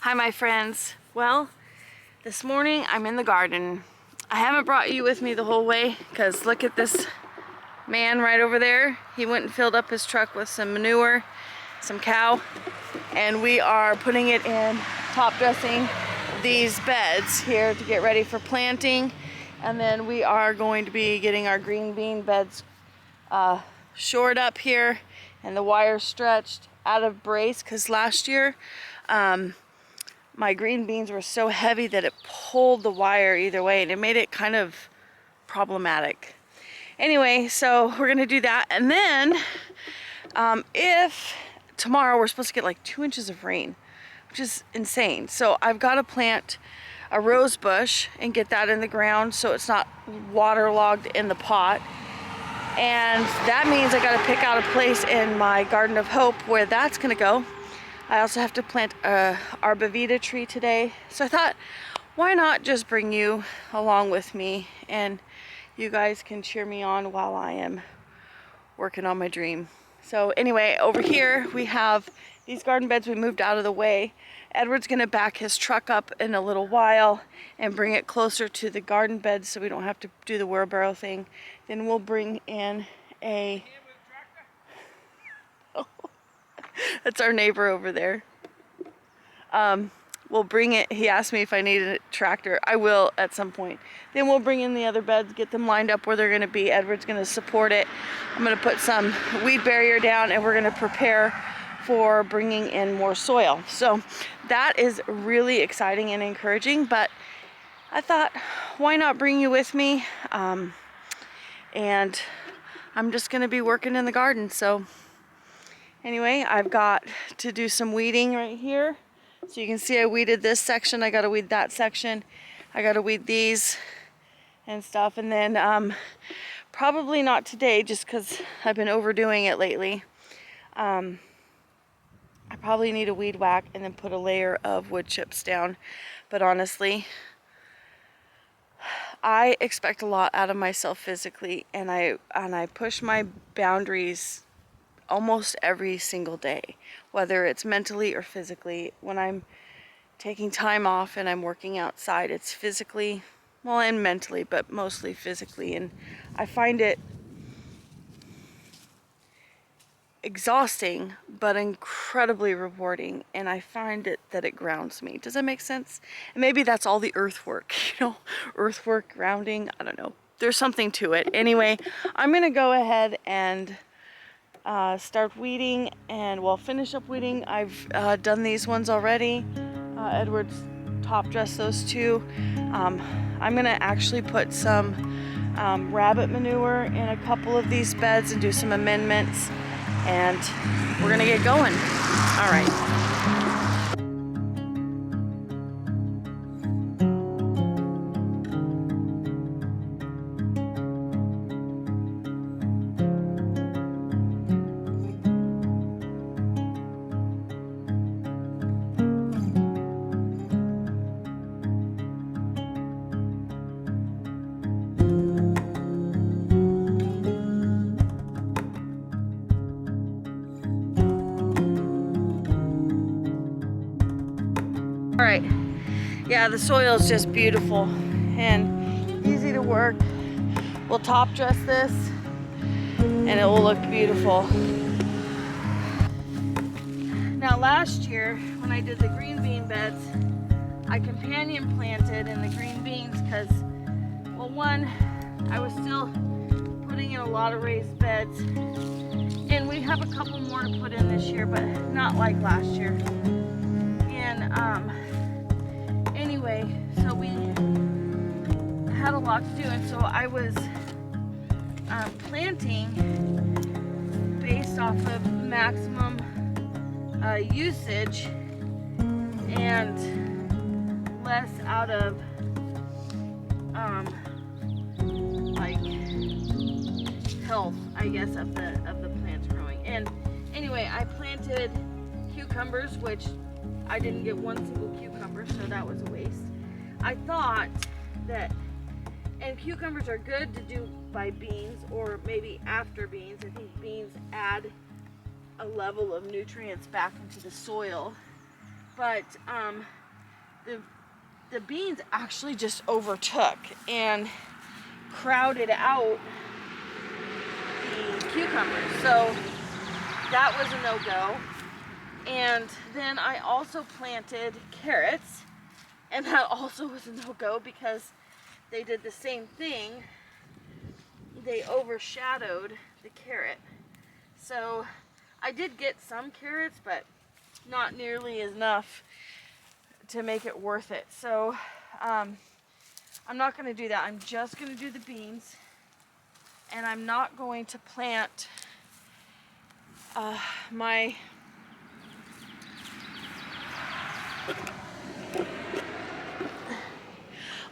Hi my friends. Well, this morning I'm in the garden. I haven't brought you with me the whole way because look at this man right over there. He went and filled up his truck with some manure, some cow, and we are putting it in, top dressing these beds here to get ready for planting. And then we are going to be getting our green bean beds shored up here and the wire stretched out of brace because last year my green beans were so heavy that it pulled the wire either way and it made it kind of problematic. Anyway, so we're gonna do that, and then if tomorrow we're supposed to get like 2 inches of rain, which is insane. So I've got to plant a rose bush and get that in the ground so it's not waterlogged in the pot. And that means I got to pick out a place in my Garden of Hope where that's gonna go. I also have to plant a arborvitae tree today. So I thought, why not just bring you along with me and you guys can cheer me on while I am working on my dream. So anyway, over here we have these garden beds we moved out of the way. Edward's gonna back his truck up in a little while and bring it closer to the garden bed so we don't have to do the wheelbarrow thing. Then we'll bring in a... That's our neighbor over there. We'll bring it, he asked me if I needed a tractor. I will at some point. Then we'll bring in the other beds, get them lined up where they're gonna be. Edward's gonna support it. I'm gonna put some weed barrier down and we're gonna prepare for bringing in more soil. So that is really exciting and encouraging, but I thought, why not bring you with me? And I'm just gonna be working in the garden. So anyway, I've got to do some weeding right here. So you can see I weeded this section, I gotta weed that section, I gotta weed these and stuff. And then probably not today just because I've been overdoing it lately. I probably need a weed whack and then put a layer of wood chips down. But honestly, I expect a lot out of myself physically, and I push my boundaries almost every single day, whether it's mentally or physically. When I'm taking time off and I'm working outside, it's physically, well, and mentally, but mostly physically. And I find it exhausting, but incredibly rewarding. And I find that it grounds me. Does that make sense? And maybe that's all the earth work, you know, earth work, grounding, I don't know. There's something to it. Anyway, I'm gonna go ahead and start weeding, and we'll finish up weeding. I've done these ones already. Edward's top dressed those two. I'm gonna actually put some rabbit manure in a couple of these beds and do some amendments, and we're gonna get going. All right. All right, yeah, the soil is just beautiful and easy to work. We'll top dress this and it will look beautiful. Now last year when I did the green bean beds, I companion planted in the green beans because, well, one, I was still putting in a lot of raised beds, and we have a couple more to put in this year, but not like last year. And anyway, so we had a lot to do, and so I was planting based off of maximum usage and less out of like health, I guess, of the plants growing. And anyway, I planted cucumbers, which I didn't get one single cucumber, so that was a waste. I thought that, and cucumbers are good to do by beans or maybe after beans. I think beans add a level of nutrients back into the soil. but the beans actually just overtook and crowded out the cucumbers. So that was a no-go. And then I also planted carrots, and that also was a no-go because they did the same thing. They overshadowed the carrot. So I did get some carrots, but not nearly enough to make it worth it. So I'm not going to do that. I'm just going to do the beans, and I'm not going to plant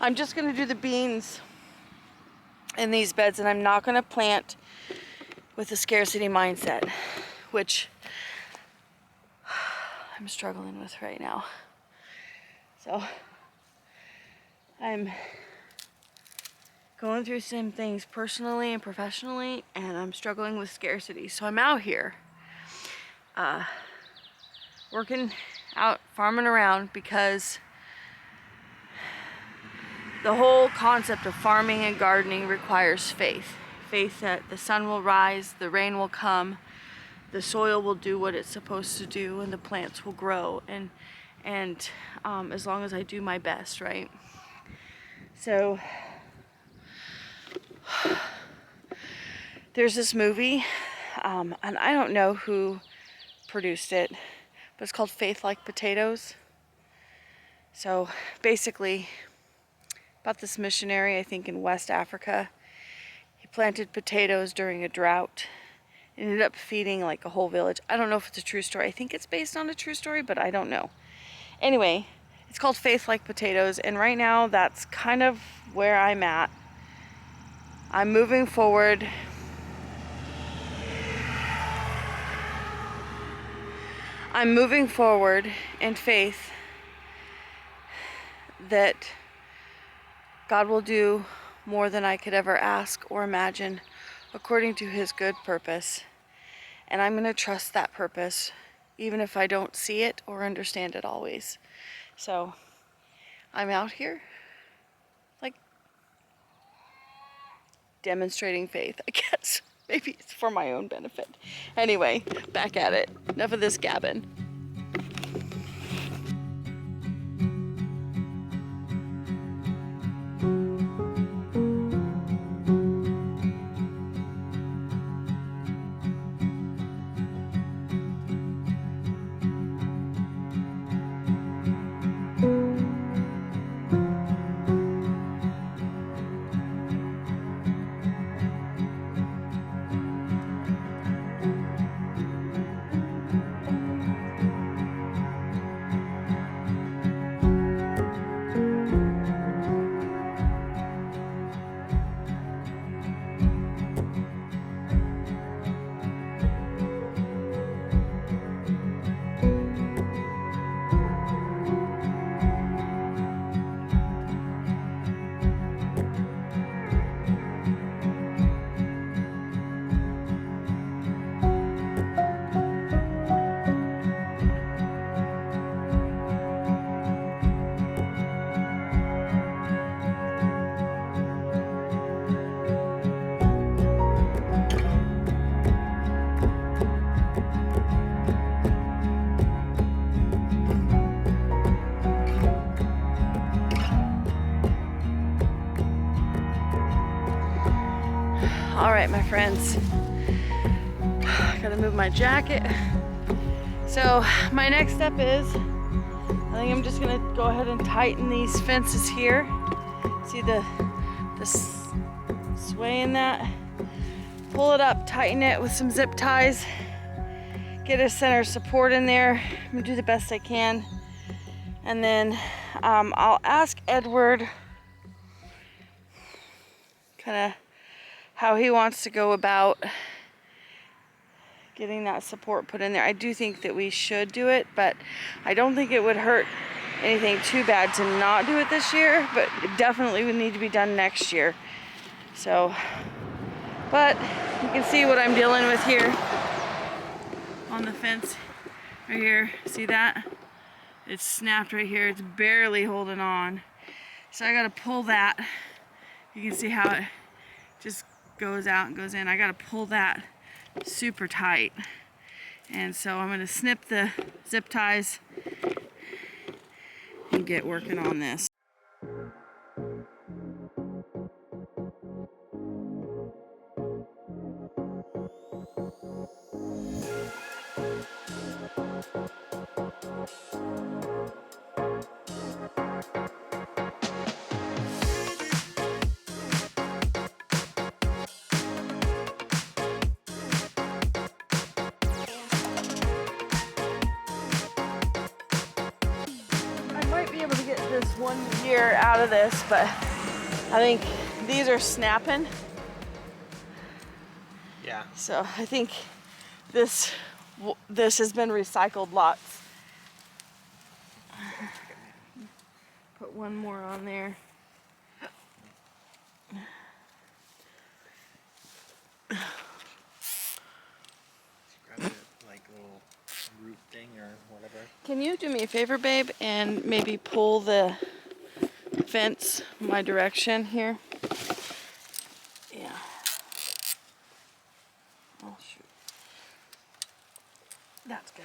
I'm just going to do the beans in these beds, and I'm not going to plant with a scarcity mindset, which I'm struggling with right now. So I'm going through some things personally and professionally, and I'm struggling with scarcity. So I'm out here working out, farming around, because the whole concept of farming and gardening requires faith. Faith that the sun will rise, the rain will come, the soil will do what it's supposed to do, and the plants will grow. And as long as I do my best, right? So there's this movie, and I don't know who produced it, but it's called Faith Like Potatoes. So basically, about this missionary, I think in West Africa. He planted potatoes during a drought. Ended up feeding like a whole village. I don't know if it's a true story. I think it's based on a true story, but I don't know. Anyway, it's called Faith Like Potatoes, and right now that's kind of where I'm at. I'm moving forward. I'm moving forward in faith that God will do more than I could ever ask or imagine according to his good purpose. And I'm going to trust that purpose, even if I don't see it or understand it always. So I'm out here, like, demonstrating faith, I guess. Maybe it's for my own benefit. Anyway, back at it. Enough of this gabbing. All right, my friends, gotta move my jacket. So my next step is, I think I'm just gonna go ahead and tighten these fences here. See the sway in that? Pull it up, tighten it with some zip ties, get a center support in there. I'm gonna do the best I can. And then I'll ask Edward kind of how he wants to go about getting that support put in there. I do think that we should do it, but I don't think it would hurt anything too bad to not do it this year, but it definitely would need to be done next year. So, but you can see what I'm dealing with here on the fence right here. See that? It's snapped right here. It's barely holding on. So I gotta pull that. You can see how it just goes out and goes in. I gotta pull that super tight. And so I'm gonna snip the zip ties and get working on this. Be able to get this 1 year out of this, but I think these are snapping. Yeah. So I think this has been recycled lots. Put one more on there. Grab it, like little root thing or whatever. Can you do me a favor, babe, and maybe pull the fence my direction here? Yeah. Oh, shoot. That's good.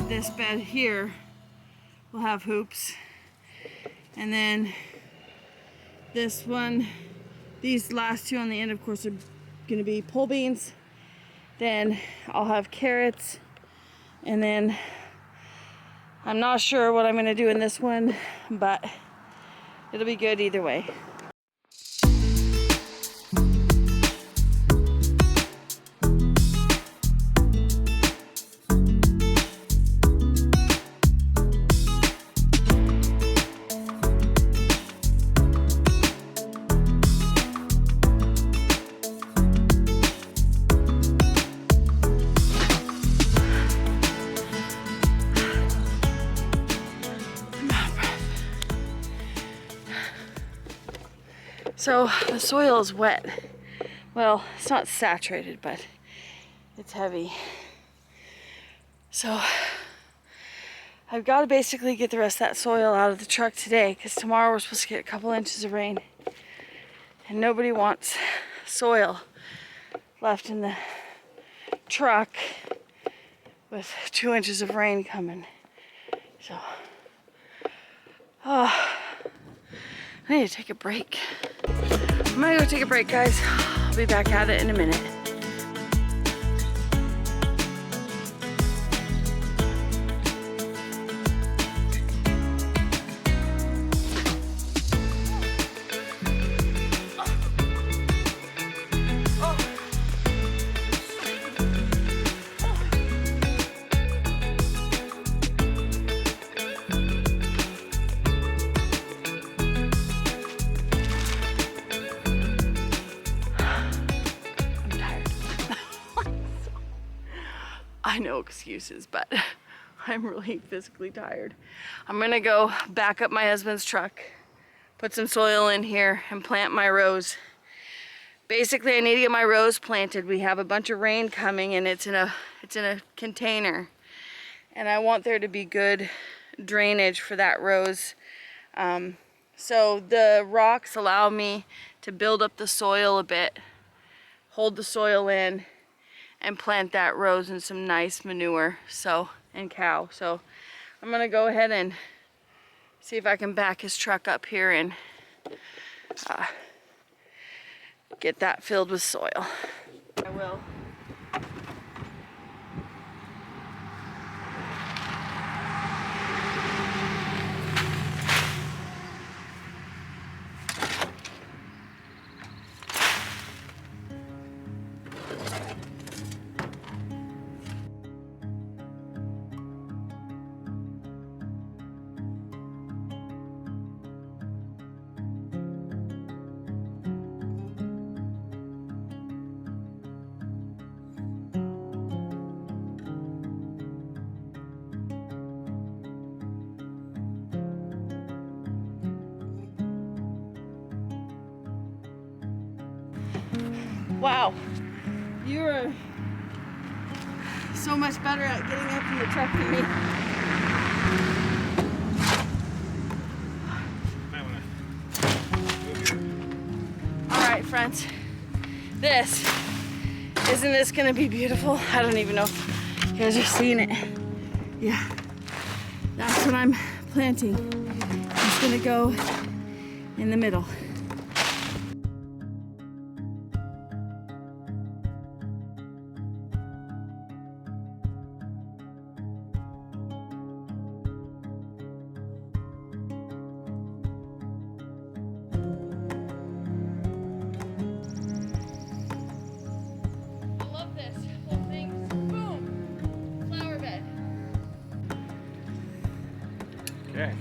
This bed here will have hoops, and then this one, these last two on the end of course are going to be pole beans. Then I'll have carrots, and then I'm not sure what I'm going to do in this one, but it'll be good either way. So the soil is wet. Well, it's not saturated, but it's heavy. So I've got to basically get the rest of that soil out of the truck today, because tomorrow we're supposed to get a couple inches of rain. And nobody wants soil left in the truck with 2 inches of rain coming. So, I need to take a break. I'm gonna go take a break, guys. I'll be back at it in a minute. I know excuses, but I'm really physically tired. I'm gonna go back up my husband's truck, put some soil in here, and plant my rose. Basically, I need to get my rose planted. We have a bunch of rain coming, and it's in a container, and I want there to be good drainage for that rose. So the rocks allow me to build up the soil a bit, hold the soil in, and plant that rose in some nice manure, and cow. So I'm gonna go ahead and see if I can back his truck up here and get that filled with soil. I will. Wow, you are so much better at getting up in the truck than me. Might wanna move your... All right, friends, isn't this gonna be beautiful? I don't even know if you guys are seeing it. Yeah, that's what I'm planting. It's gonna go in the middle. Okay.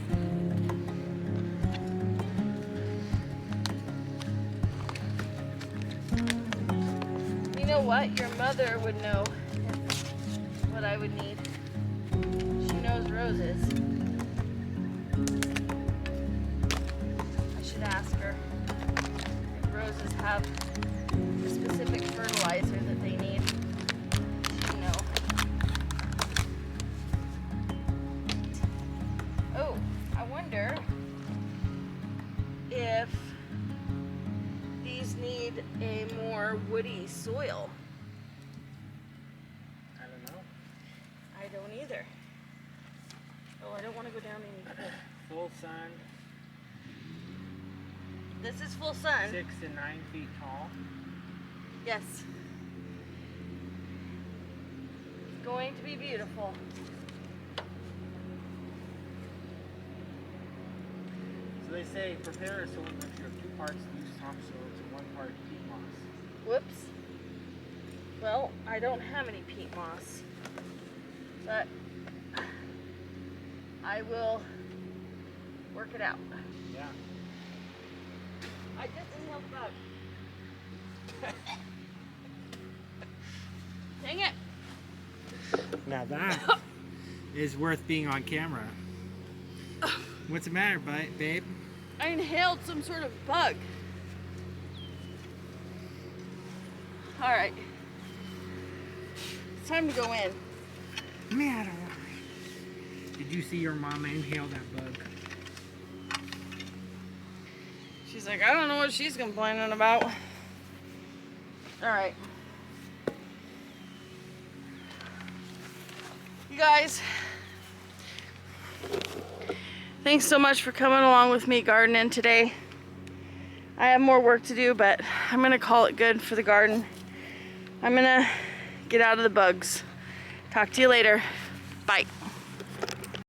You know what? Your mother would know what I would need. She knows roses. I should ask her if roses have a specific fertilizer that they need. She'd know. Oh, I wonder if these need a more woody soil. I don't know. I don't either. Oh, I don't want to go down any further. Full sun, This is full sun. 6 to 9 feet tall. Yes. It's going to be beautiful. So they say prepare a soil mixture of 2 parts loose topsoil to 1 part peat moss. Whoops. Well, I don't have any peat moss, but I will work it out. Yeah. I just inhaled bug. Dang it. Now that is worth being on camera. What's the matter, babe? I inhaled some sort of bug. All right. It's time to go in. Man, did you see your mama inhale that bug? She's like, I don't know what she's complaining about. All right. You guys, thanks so much for coming along with me gardening today. I have more work to do, but I'm gonna call it good for the garden. I'm gonna get out of the bugs. Talk to you later. Bye.